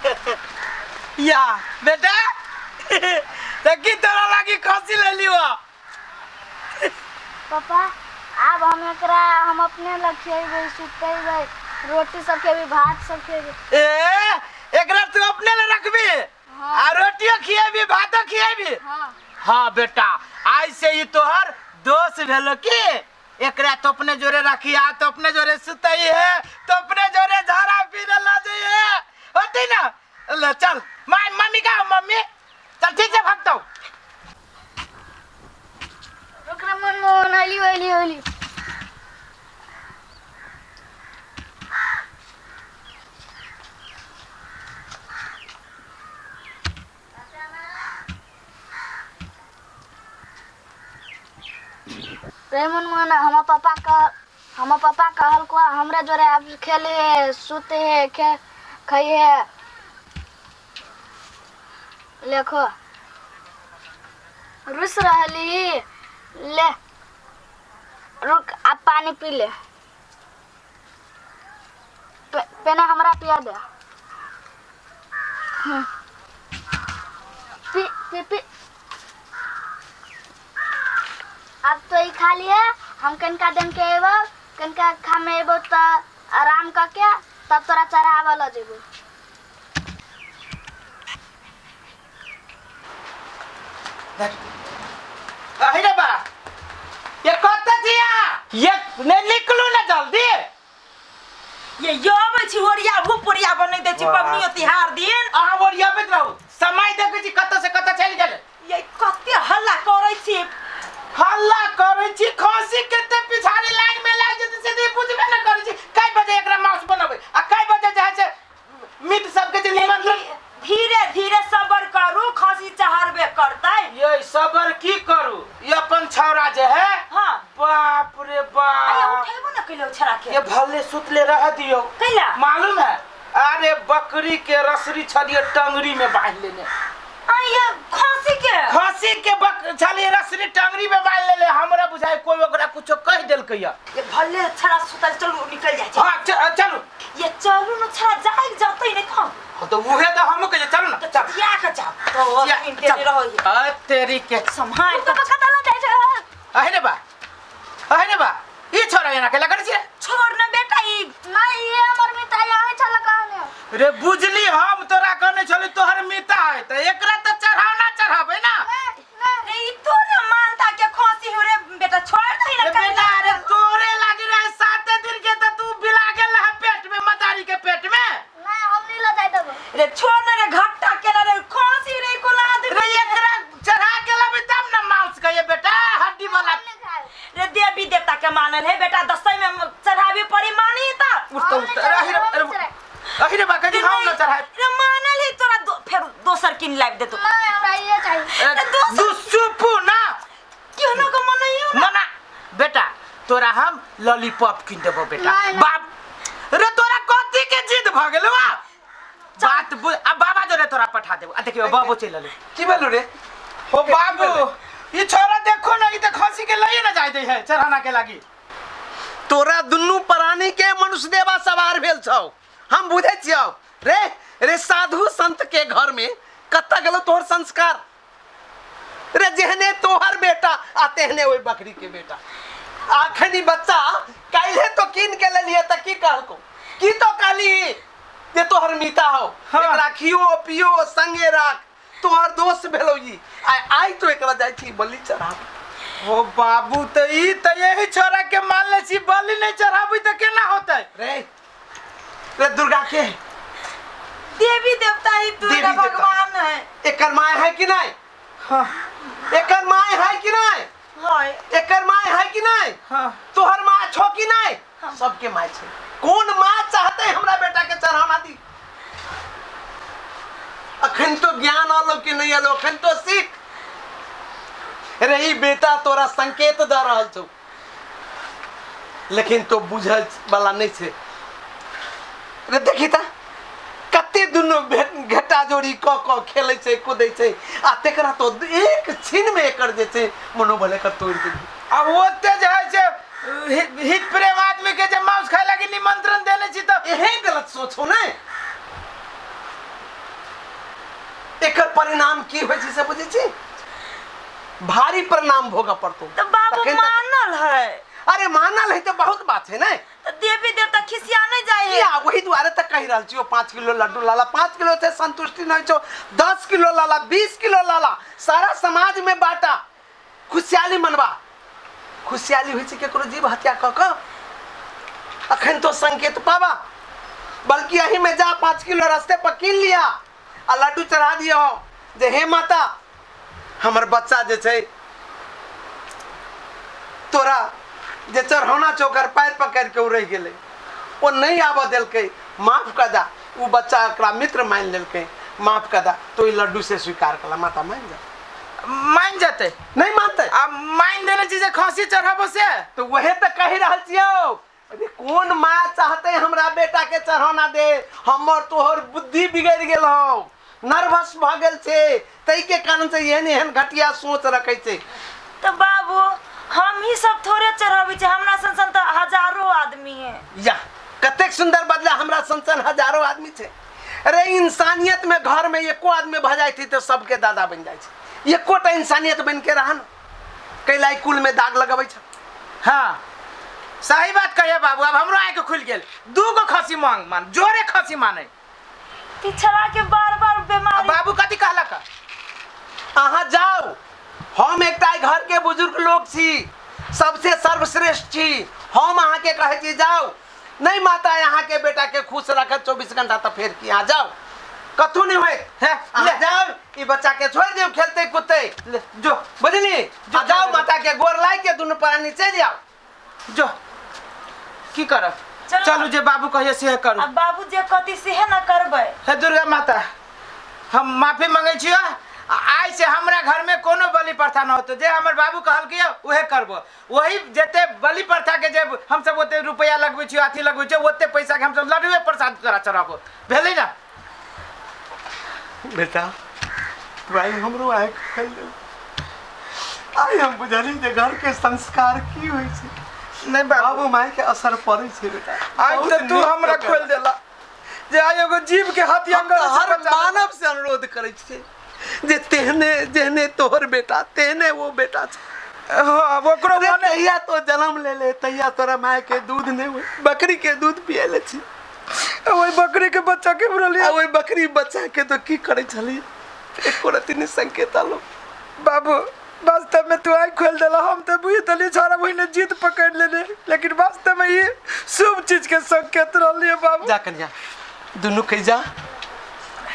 या बेटा देखी तोरा लागी खसी ले लियो पापा अब हम अपने लगे सुतेबे रोटी सब खेबी भात सब खेबी एकरा तू अपने ले रखबी आ रोटियो खिएबी भातो खिएबी हाँ बेटा आज से ही तोहर दोस्त भेलो की एकरा तो अपने जोरे रखिया तो अपने जोरे सुतई है तो अपने जोरे झाड़ा पीने ला जाइए होती ना ले चल मम्मी का मम्मी चल ठीक है भागता हूँ मन हली हली हली रेमन मन हम पापा कहल को हमरा जोरे अब खेले है सुते है खाई है देखो रुस रहली ले रुक अब पानी पी ले पेना हमरा पिया दे पी पी पी अब तो ही खा लिया हम कनका दिन के एबो कनका खा में एबो तो आराम करके तब तोरा चढ़ावा ल जेबो अरे बा ये कत थिया ये ने निकलू ना जल्दी ये योब छी ओरिया भूपुरिया बनै दे छी पबनी तिहार दिन अहाँ ओरिया बेत रहू समय देखै छी कत से कत चल गेल ये कते हल्ला करै छी हल्ला करै छी खसी केते पिछाड़ी लाइन में लाग जते से दी बुझबे न करै छी कई बजे एकरा मांस बनबै आ कई बजे जे है मीट सबके जे निमंत्रण धीरे धीरे सबर करू खसी चढ़बे करतै ये सबर की करू ये अपन छौरा जे है हां बाप रे बाप अरे उठेबो न कइलो छरा के ये भले सुतले रह दियो कैला मालूम है अरे बकरी के रसरी छलिए टंगरी में बांध लेने ये खसी के छलिए रसरी टंगरी में बांध लेले हमरा बुझाय कोई ओकरा कुछो कह देलकै ये भले छरा सुतल चलू निकल जाय छै हां चलू ये चलू न छरा जाय जतै नै खा तो उहे तो हम कहे चलू ना चल या के जा तो इनते रहो आ तेरी के संभाल के पता ल जाय छै अरे बा ई छोरा एना के लगे छै छोड़ न बेटा ई नहीं ये हमर मिठाई है चल कहने रे बुझली हम तोरा कहने छली तोहर मिता है त एकरा त चढ़ावना चढ़ाबे ना रे ई तो न मानता के खसी हो रे बेटा छोड़ दे ना बेटा अरे तोरे लागी रहे 7 दिन के त तू बिला गेल है पेट में मदारी के पेट में नहीं हम नहीं ल जाय देबो रे छोड़ न रे घट्टा के रे खसी रे को ला दे रे एकरा चढ़ा के लाबे तब ना मांस कहे बेटा हड्डी वाला रे देवी देवता के मानल है बेटा दसई में चढ़ावे पड़ी मानी त उठ अरे बा कदी हम न चढ़ाए रे मानल ही तोरा फिर दोसर किन लाइव दे तू नहीं हमरा ये चाहिए दू सुपू ना केहनो को मनइयो मना बेटा तोरा हम लॉलीपॉप किन देबो बेटा बाप रे तोरा कथि के जिद भ गेलो बात अब बाबा जो रे तोरा पठा देबो आ देखियो बाबू चल ले की बोलू रे ओ बाबू ई छोरा देखो ना ई त खसी के लइए ना जाय दे है चढ़ाना के लागी तोरा दुन्नू प्राणी के मनुष्य देवा सवार भेल छौ हम बुझे छियौ रे रे साधु संत के घर में कत्ता गेलो तोहर संस्कार रे जेहने तोहर बेटा आ तेहने ओई बकरी के बेटा आखनी बच्चा काइले तो किन के लेलिए त की कहलको की तो कहली जे तोहर मीता हो एकरा खियो पियो संगे राख तोहर दोस्त भेलो ई आई तो एकरा जाय छी बलि चढ़ा ओ बाबू त ई त यही छोरा के मान ले छी बलि नहीं चढ़ाबी त केना होतै रे दुर्गा के देवी देवता ही दुर्गा भगवान है एकर माय है कि नहीं हां एकर माय है कि नहीं हाय एकर माय है कि नहीं हां तोहर माय छो कि नहीं सबके माय छै कौन माय चाहते हमरा बेटा के चढ़ाना दी अखन तो ज्ञान आलो कि नहीं आलो अखन तो सीख रे ई बेटा तोरा संकेत द रहल छौ लेकिन तो बुझल वाला नहीं छे रे देखी ता कते दुनो घटा जोड़ी क खेले छै कूदै छै आ तेकरा तो एक छीन में एकर जे छै मनोबल एकर तोड़ दे अब ओते जे है से हित प्रेम आदमी के जे मांस खाए लगी निमंत्रण देले छी त एहे गलत सोचो ने परिणाम की होय छै से बुझै छी भारी परिणाम भोग पड़तो तो बाबू मानल है अरे मानल है तो बहुत बात है ना तो देवी देवता खिसिया नहीं जाए है किया वही द्वारे तक कही रहल छियो 5 किलो लड्डू लाला 5 किलो से संतुष्टि नहीं छो 10 किलो लाला 20 किलो लाला सारा समाज में बांटा खुशहाली मनवा खुशहाली होई छै केकरो जीव हत्या क क अखन तो संकेत पावा बल्कि यही में जा 5 किलो रास्ते पर कीन लिया आ लड्डू चढ़ा दियो जे हे माता हमर बच्चा जे छै तोरा जे चढ़ौना चौकर पैर पकड़ के रह गेले वो नहीं आब देलकै माफ कर दा वो बच्चा एकरा मित्र मान लेलकै माफ कर दा तो ई लड्डू से स्वीकार कला माता मान जा मान जाते नहीं मानते अब मान देने चीजें खांसी चढ़ाबो से तो वहे तो कही रहल छियो अरे कौन माँ चाहते हमरा बेटा के चढ़ौना दे हमर तोहर बुद्धि बिगड़ गेल हो नर्वस भ गेल छे तई के कारण से एहन एहन घटिया सोच रखे छे तो बाबू हम ही सब थोड़े चढ़ावे छे हमरा संसन तो हजारों आदमी है या कतेक सुंदर बदला हमरा संसन हजारों आदमी छे अरे इंसानियत में घर में एको आदमी भ जाय थी तो सबके दादा बन जाय छे एकोटा इंसानियत बन के रहन कैलाई कुल में दाग लगाबै छे हाँ सही बात कहिए बाबू अब हमरो आके खुल गेल दूगो खसी मांग मान जोरे खसी माने पिछड़ा के बार-बार बीमारी बाबू कथी कहला का अहाँ जाओ हम एकटा घर के बुजुर्ग लोग छी सबसे सर्वश्रेष्ठ छी हम अहाँ के कहे छी जाओ नहीं माता यहाँ के बेटा के खुश रखत 24 घंटा तो फिर की यहाँ जाओ कथू नहीं होए है जाओ ई बच्चा के छोड़ दियो खेलते कूदते जो बुझली जाओ माता के गोर लाई के दुनु प्राणी चल जाओ जो की करब चलू जे बाबू कहिए से करू अब बाबू जे कथी से है ना करबै हे दुर्गा माता हम माफी मांगे छियो आई से हमरा घर में कोनो बलि प्रथा न होतो जे हमर बाबू कहल के उहे करबो वही जेते बलि प्रथा के जे हम सब ओते रुपया लगबै छियो अथी लगबै छियो ओते पैसा के हम सब लड्डूए प्रसाद तोरा चढ़ाबो भेलै ना बेटा भाई हमरो आए खेल दे आई हम बुझली जे घर के संस्कार की होय छै नहीं बाबू माय के असर पड़े छै बेटा आज तो तू हमरा खोल देला जे आई एगो जीव के हत्या कर हर मानव से अनुरोध करे छै जे तेहने जेहने तोहर बेटा तेहने वो बेटा छै हां ओकरो अरे तैया तो जन्म ले ले तैया तोरा माय के दूध ने बकरी के दूध पिए ले छी ओई बकरी के बच्चा के बुरलिया ओई बकरी बच्चा के तो की करे छली एको रति ने संकेत आलो बाबू वास्तव में तू आई खोल देला हम तो बुझी तली छोरा बहिन जीत पकड़ लेने लेकिन वास्तव में ये शुभ चीज के संकेत रहलिए बाबू जा कन्या दुनु कह जा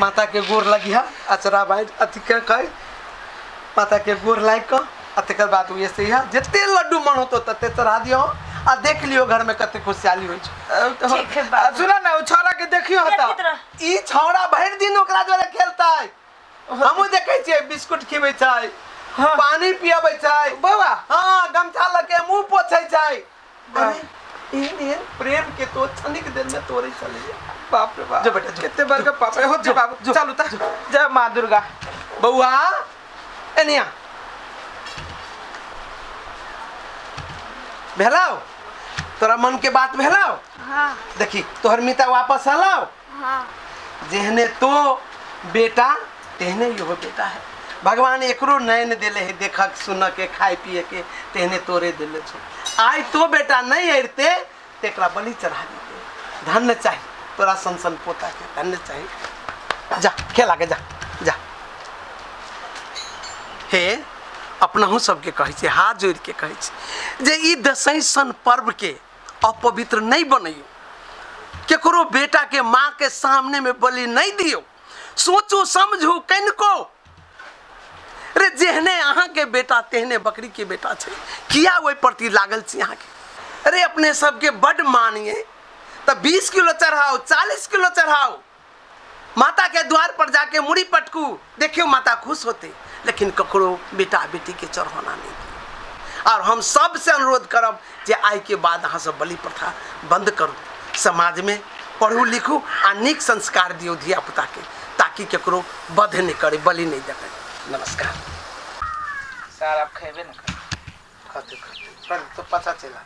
माता के गोर लगिया अचरा भाई अति के कह माता के गोर लाग क अतकर बात हुए से या जते लड्डू मन होतो तते चढ़ा दियो आ देख लियो घर में कते खुशहाली होय छै ठीक है बाबू सुना ना ओ छोरा के देखियो हता ई छोरा भर दिन ओकरा जोरे खेलताय हमहु देखे छियै बिस्कुट खिबै छै पानी पियाबै छै बाबा हां गमछा लगे मुंह पोछै छै अरे एहन प्रेम के तो क्षणिक देर में तोड़े चले बाप रे बाप जो बेटा जो कितने बार का पापा हो जो बाबू चलू ता जय मां दुर्गा बउआ एनिया भेलाओ तोरा मन के बात भेलाओ हाँ देखी तोहर मिता वापस आलाओ हाँ जेहने तो बेटा तेहने यो बेटा है भगवान एकरो नयन देले है देखक सुनक के खाए पिए के तेहने तोरे देले छो आई तो बेटा नहीं अरते तेकरा बलि चढ़ा देते धन्य चाहिए तोरा संसन पोता के धन्य चाहिए जा खेला के जा जा हे अपनाहु सबके कहै छै हाथ जोड़ के कहै छै जे ई दसैं सन पर्व के अपवित्र नहीं बनइयो केकरो बेटा के माँ के सामने में बलि नहीं दियो सोचो समझो कनको रे जेहने अहाँ के बेटा तेहने बकरी के बेटा छै किया ओइ प्रति लागल छी अहाँ के अरे अपने सबके बड़ मानिए तो 20 किलो चढ़ाओ 40 किलो चढ़ाओ माता के द्वार पर जाके मुड़ी पटकू देखियो माता खुश होते लेकिन ककरो बेटा बेटी के चढ़ाना नहीं दियो और हम सब से अनुरोध करब जे आई के बाद अहाँ सब बलि प्रथा बंद करू समाज में पढ़ू लिखू आ नीक संस्कार दियो धिया पुता के ताकि केकरो वध नहीं करे बलि नहीं देते नमस्कार सर आप खेबे न कर खाते तो पता चला